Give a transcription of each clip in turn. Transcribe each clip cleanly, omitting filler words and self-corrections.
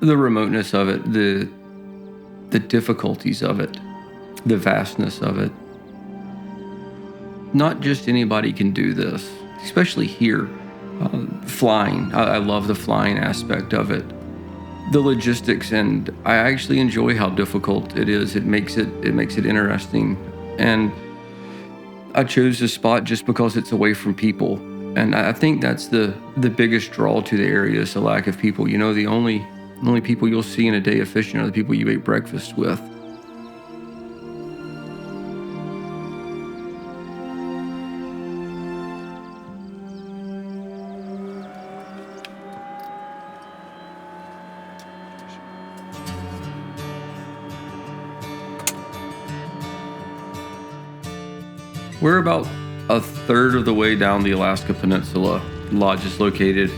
The remoteness of it, the difficulties of it, the vastness of it. Not just anybody can do this, especially here. Flying, I love the flying aspect of it. The logistics, and I actually enjoy how difficult it is. It makes it interesting. And I chose this spot just because it's away from people. And I think that's the biggest draw to the area is the lack of people. You know, the only people you'll see in a day of fishing are the people you ate breakfast with. We're about a third of the way down the Alaska Peninsula. The lodge is located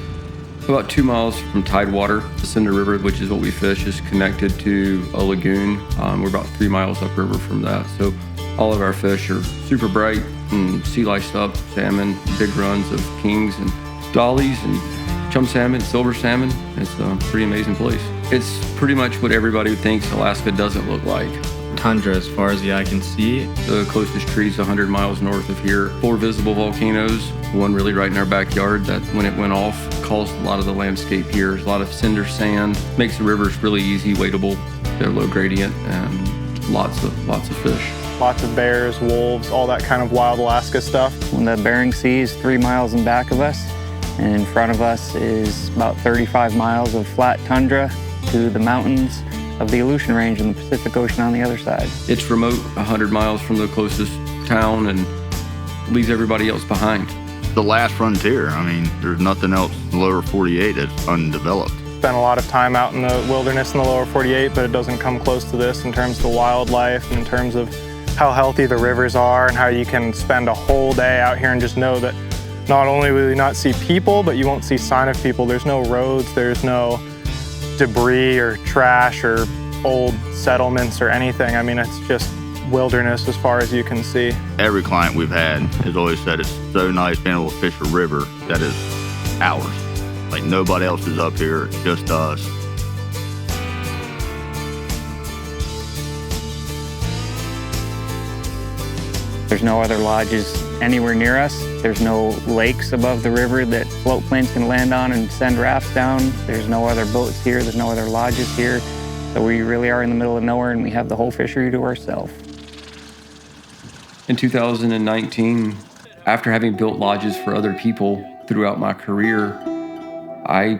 about 2 miles from Tidewater. The Cinder River, which is what we fish, is connected to a lagoon. We're about 3 miles upriver from that. So all of our fish are super bright and sea lice up, salmon, big runs of kings and dollies and chum salmon, silver salmon. It's a pretty amazing place. It's pretty much what everybody thinks Alaska doesn't look like. Tundra as far as the eye can see. The closest tree is 100 miles north of here. 4 visible volcanoes, one really right in our backyard that when it went off caused a lot of the landscape here. There's a lot of cinder sand, makes the rivers really easy, wadable. They're low gradient and lots of fish. Lots of bears, wolves, all that kind of wild Alaska stuff. When the Bering Sea is 3 miles in back of us, and in front of us is about 35 miles of flat tundra to the mountains of the Aleutian Range and the Pacific Ocean on the other side. It's remote, 100 miles from the closest town, and leaves everybody else behind. The last frontier. I mean, there's nothing else in the lower 48 that's undeveloped. Spent a lot of time out in the wilderness in the lower 48, but it doesn't come close to this in terms of the wildlife and in terms of how healthy the rivers are and how you can spend a whole day out here and just know that not only will you not see people, but you won't see sign of people. There's no roads, there's no debris or trash or old settlements or anything. I mean, it's just wilderness as far as you can see. Every client we've had has always said it's so nice being able to fish a river that is ours. Like nobody else is up here, it's just us. There's no other lodges anywhere near us. There's no lakes above the river that float planes can land on and send rafts down. There's no other boats here. There's no other lodges here. So we really are in the middle of nowhere, and we have the whole fishery to ourselves. In 2019, after having built lodges for other people throughout my career, I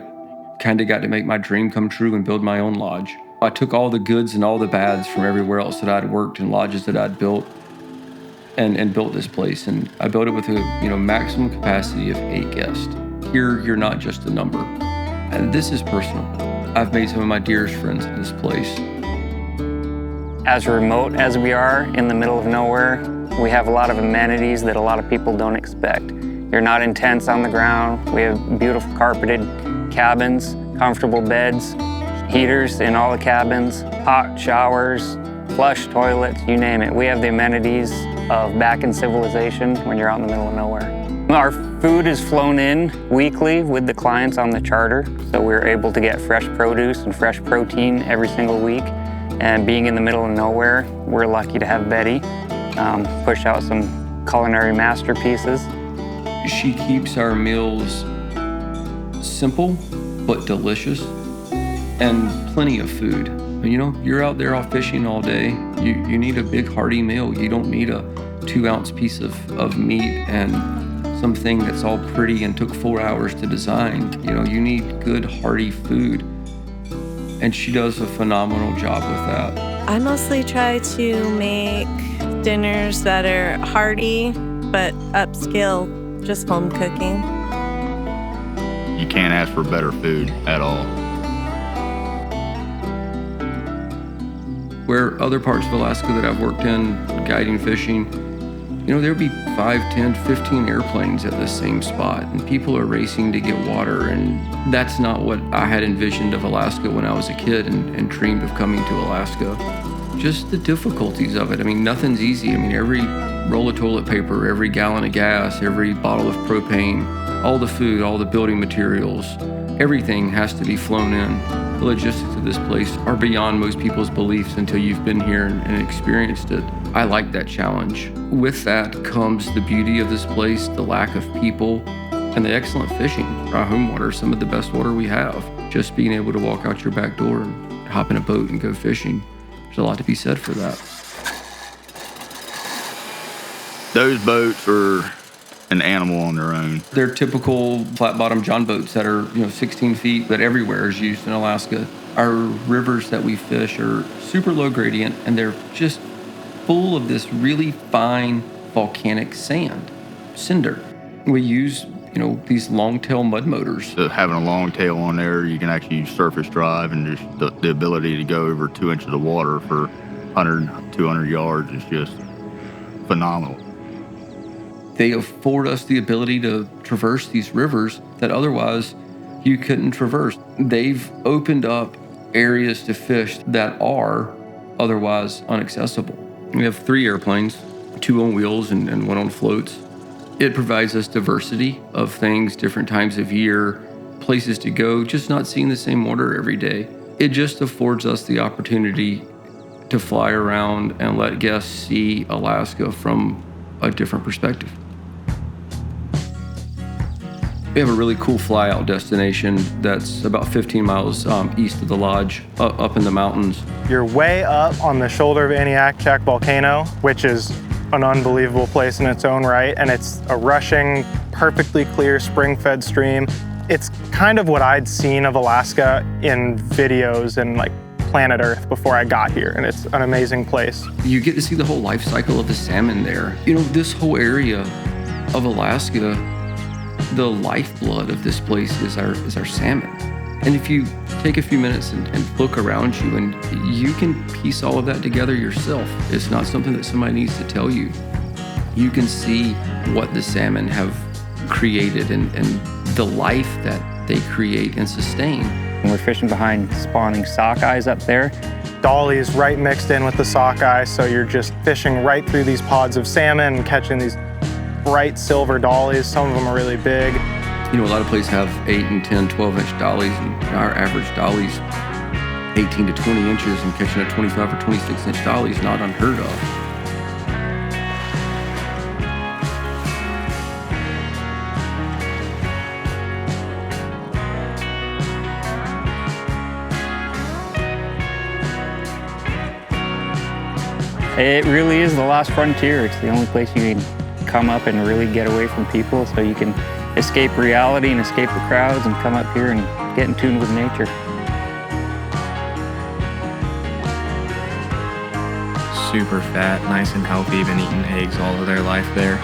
kind of got to make my dream come true and build my own lodge. I took all the goods and all the bads from everywhere else that I'd worked in lodges that I'd built and built this place. And I built it with a maximum capacity of 8 guests. Here, you're not just a number. And this is personal. I've made some of my dearest friends in this place. As remote as we are in the middle of nowhere, we have a lot of amenities that a lot of people don't expect. You're not in tents on the ground. We have beautiful carpeted cabins, comfortable beds, heaters in all the cabins, hot showers, flush toilets, you name it. We have the amenities of back in civilization when you're out in the middle of nowhere. Our food is flown in weekly with the clients on the charter, so we're able to get fresh produce and fresh protein every single week. And being in the middle of nowhere, we're lucky to have Betty push out some culinary masterpieces. She keeps our meals simple but delicious and plenty of food. You know, you're out there off fishing all day. You need a big hearty meal. You don't need a 2-ounce piece of meat and something that's all pretty and took 4 hours to design. You know, you need good hearty food. And she does a phenomenal job with that. I mostly try to make dinners that are hearty but upscale, just home cooking. You can't ask for better food at all. Where other parts of Alaska that I've worked in, guiding fishing, you know, there'd be 5, 10, 15 airplanes at the same spot, and people are racing to get water, and that's not what I had envisioned of Alaska when I was a kid and dreamed of coming to Alaska. Just the difficulties of it. I mean, nothing's easy. I mean, every roll of toilet paper, every gallon of gas, every bottle of propane, all the food, all the building materials, everything has to be flown in. The logistics of this place are beyond most people's beliefs until you've been here and experienced it. I like that challenge. With that comes the beauty of this place, the lack of people, and the excellent fishing. Our home water is some of the best water we have. Just being able to walk out your back door and hop in a boat and go fishing, there's a lot to be said for that. Those boats are an animal on their own. They're typical flat-bottom john boats that are 16 feet, that everywhere is used in Alaska. Our rivers that we fish are super low gradient, and they're just full of this really fine volcanic sand, cinder. We use these long-tail mud motors. Having a long tail on there, you can actually use surface drive, and just the ability to go over 2 inches of water for 100, 200 yards is just phenomenal. They afford us the ability to traverse these rivers that otherwise you couldn't traverse. They've opened up areas to fish that are otherwise inaccessible. We have 3 airplanes, 2 on wheels and 1 on floats. It provides us diversity of things, different times of year, places to go, just not seeing the same water every day. It just affords us the opportunity to fly around and let guests see Alaska from a different perspective. We have a really cool fly-out destination that's about 15 miles east of the lodge, up in the mountains. You're way up on the shoulder of Aniakchak volcano, which is an unbelievable place in its own right, and it's a rushing, perfectly clear, spring-fed stream. It's kind of what I'd seen of Alaska in videos and like Planet Earth before I got here, and it's an amazing place. You get to see the whole life cycle of the salmon there. This whole area of Alaska, the lifeblood of this place is our salmon. And if you take a few minutes and look around you, and you can piece all of that together yourself. It's not something that somebody needs to tell you. You can see what the salmon have created and the life that they create and sustain. We're fishing behind spawning sockeyes up there. Dollies right mixed in with the sockeye, so you're just fishing right through these pods of salmon and catching these bright silver dollies. Some of them are really big. A lot of places have 8 and 10, 12-inch dollies, and our average dolly's 18 to 20 inches, and catching a 25 or 26-inch dolly is not unheard of. It really is the last frontier. It's the only place you can come up and really get away from people, so you can escape reality and escape the crowds and come up here and get in tune with nature. Super fat, nice and healthy, been eating eggs all of their life there.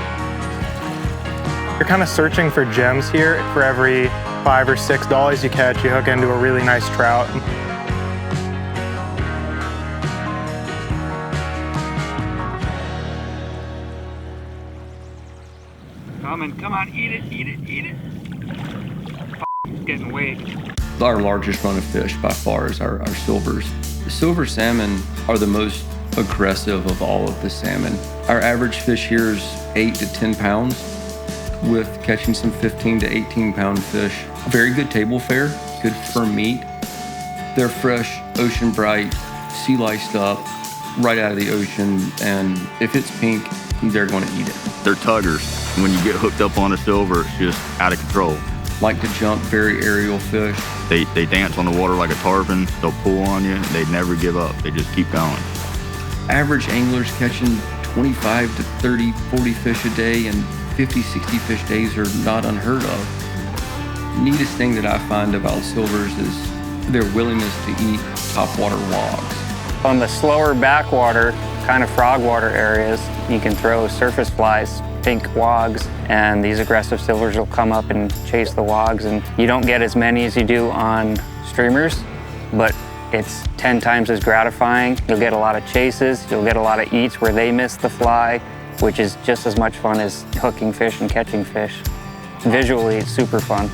You're kind of searching for gems here. For every 5 or 6 dollies you catch, you hook into a really nice trout. Come on, eat it. It's getting weight. Our largest run of fish by far is our silvers. The silver salmon are the most aggressive of all of the salmon. Our average fish here is 8 to 10 pounds, with catching some 15 to 18 pound fish. Very good table fare, good firm meat. They're fresh, ocean bright, sea liced up, right out of the ocean, and if it's pink, they're going to eat it. They're tuggers. When you get hooked up on a silver, it's just out of control. Like to jump, very aerial fish. They dance on the water like a tarpon. They'll pull on you. They never give up. They just keep going. Average anglers catching 25 to 30, 40 fish a day, and 50, 60 fish days are not unheard of. Neatest thing that I find about silvers is their willingness to eat topwater logs. On the slower backwater, kind of frogwater areas, you can throw surface flies, pink wogs, and these aggressive silvers will come up and chase the wogs, and you don't get as many as you do on streamers, but it's 10 times as gratifying. You'll get a lot of chases, you'll get a lot of eats where they miss the fly, which is just as much fun as hooking fish and catching fish. Visually, it's super fun.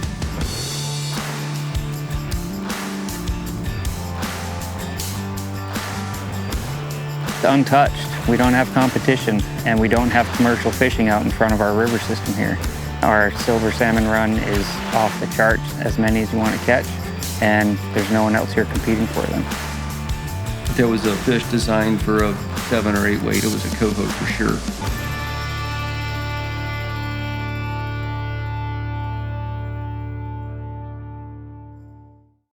It's untouched. We don't have competition, and we don't have commercial fishing out in front of our river system here. Our silver salmon run is off the charts, as many as you want to catch. and there's no one else here competing for them. If there was a fish designed for a 7 or 8 weight, it was a coho for sure.